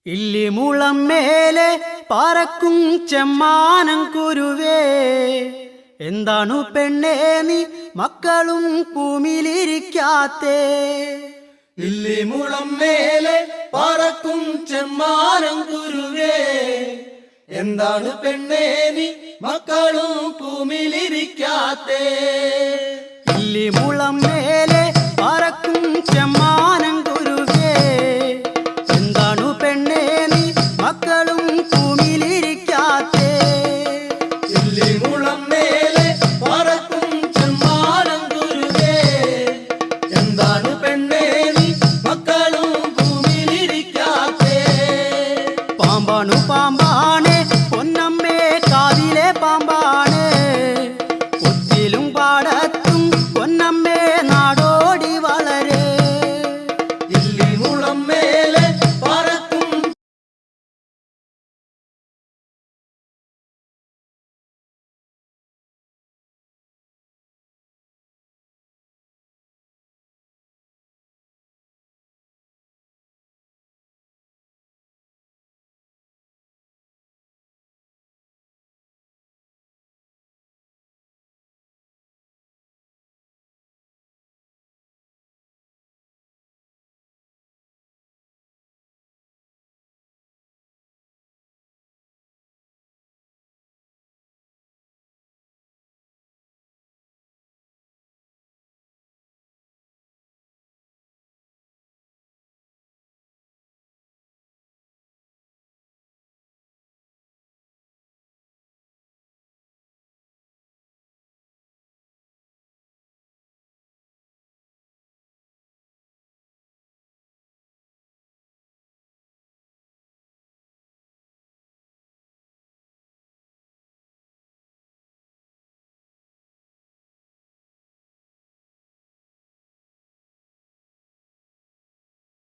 ഇല്ലിമുളം മേലെ പറക്കും ചെമ്മാനം കുരുവേ, എന്താണു പെണ്ണേ നീ മക്കളും ഭൂമിയിലിരിക്കാത്തേ? ഇല്ലിമുളം മേലെ പറക്കും ചെമ്മാനം കുരുവേ, എന്താണ് പെണ്ണേ നീ മക്കളും ഭൂമിയിലിരിക്കാത്തേ? ഇല്ലിമുളം മേലെ പറക്കും ചെമ്മാനം കുരുവേ, എന്താണു പെണ്ണേ നീ മക്കളും ഭൂമിയിലിരിക്കാത്തേ? ഇല്ലിമുളം മേലെ പറക്കും ചെമ്മാനം കുരുവേ, എന്താണ് പെണ്ണേ നീ മക്കളും ഭൂമിയിലിരിക്കാത്തേ? പാമ്പാണു പാമ്പാ